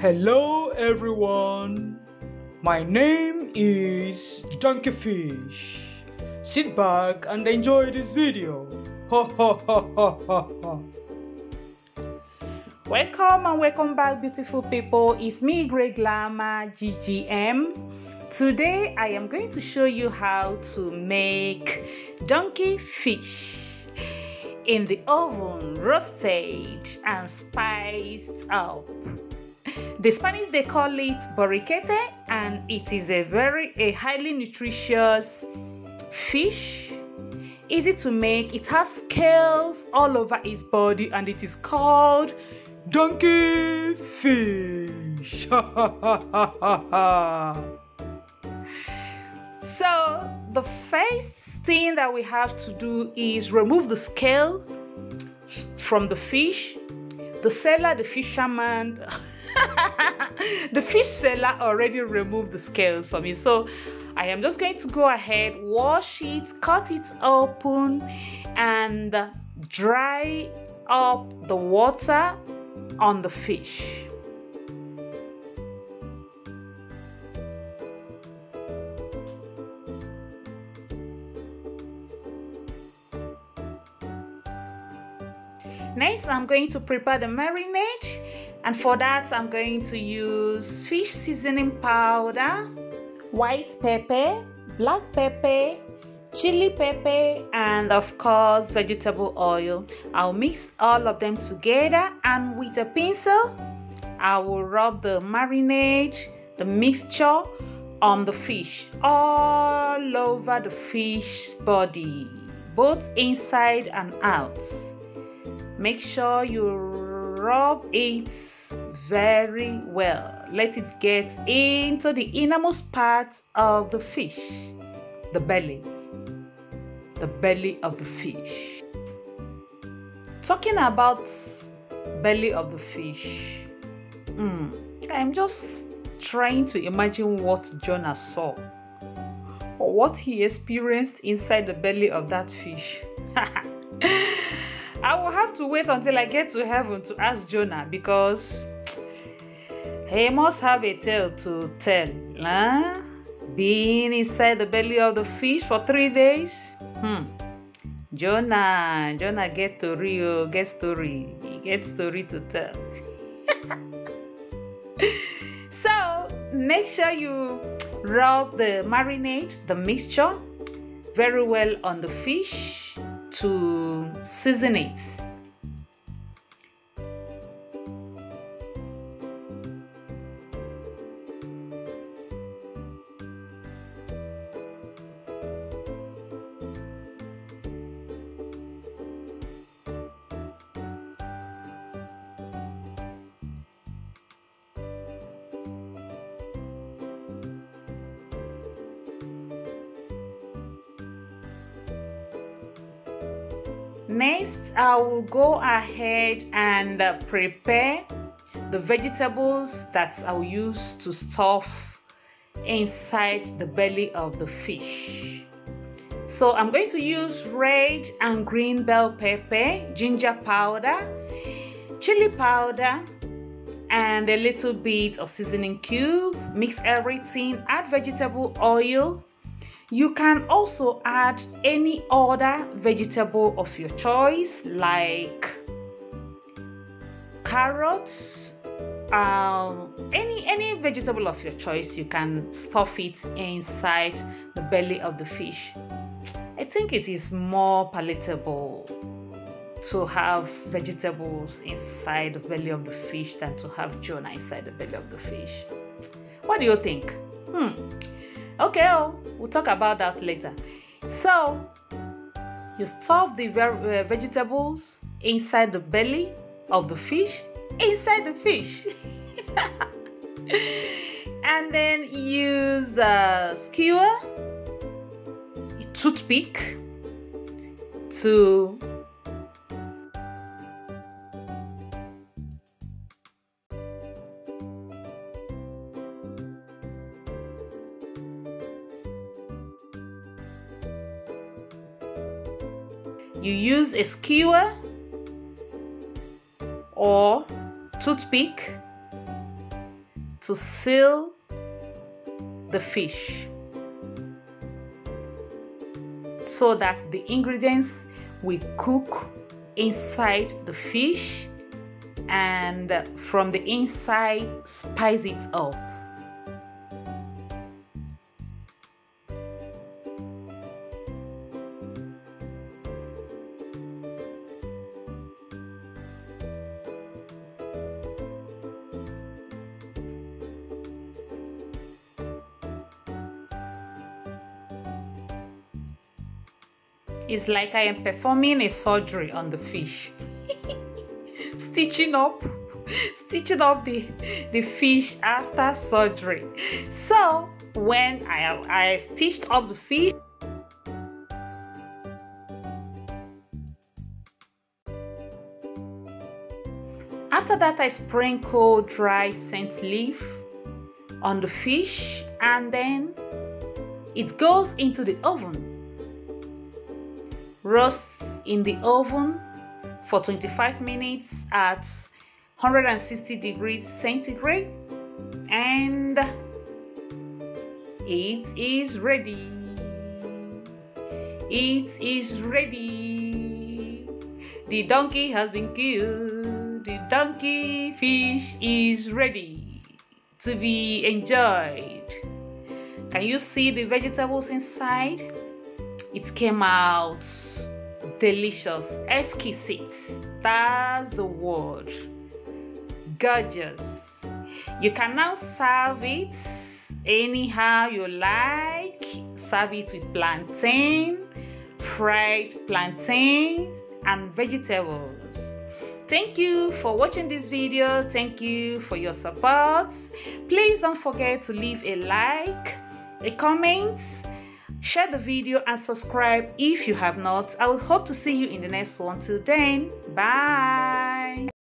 Hello everyone, my name is Donkey Fish. Sit back and enjoy this video. Welcome and welcome back, beautiful people. It's me, Greyglamma GGM. Today I am going to show you how to make donkey fish in the oven, roasted and spiced up. The Spanish, they call it borriquete, and it is a highly nutritious fish, easy to make. It has scales all over its body, and it is called donkey fish. So the first thing that we have to do is remove the scale from the fish. The seller, the fisherman, the fish seller already removed the scales for me. So I am just going to go ahead, wash it, cut it open, and dry up the water on the fish. Next, I'm going to prepare the marinade, and for that I'm going to use fish seasoning powder, white pepper, black pepper, chili pepper, and of course vegetable oil. I'll mix all of them together, and with a pencil I will rub the marinade, the mixture, on the fish, all over the fish's body, both inside and out. Make sure you rub it very well. Let it get into the innermost part of the fish, the belly of the fish. Talking about belly of the fish, I'm just trying to imagine what Jonah saw or what he experienced inside the belly of that fish. I will have to wait until I get to heaven to ask Jonah, because he must have a tale to tell. Being inside the belly of the fish for 3 days. Jonah get story. He gets story to tell. So make sure you rub the marinade, the mixture, very well on the fish to season it. Next, I will go ahead and prepare the vegetables that I will use to stuff inside the belly of the fish. So I'm going to use red and green bell pepper, ginger powder, chili powder, and a little bit of seasoning cube. Mix everything, add vegetable oil. You can also add any other vegetable of your choice, like carrots, any vegetable of your choice. You can stuff it inside the belly of the fish. I think it is more palatable to have vegetables inside the belly of the fish than to have Jonah inside the belly of the fish. What do you think? Okay, we'll talk about that later. So you stuff the vegetables inside the belly of the fish, and then use a skewer, a toothpick to use a skewer or toothpick to seal the fish so that the ingredients will cook inside the fish and from the inside spice it up. It's like I am performing a surgery on the fish. stitching up the fish after surgery. So when I stitched up the fish, after that I sprinkle dry scent leaf on the fish and then it goes into the oven. Roast in the oven for 25 minutes at 160 degrees centigrade and it is ready. It is ready. The donkey has been killed. The donkey fish is ready to be enjoyed. Can you see the vegetables inside? It came out delicious, exquisite. That's the word. Gorgeous. You can now serve it anyhow you like. Serve it with plantain, fried plantains, and vegetables. Thank you for watching this video. Thank you for your support. Please don't forget to leave a like, a comment, share the video and subscribe if you have not. I will hope to see you in the next one. Till then, bye.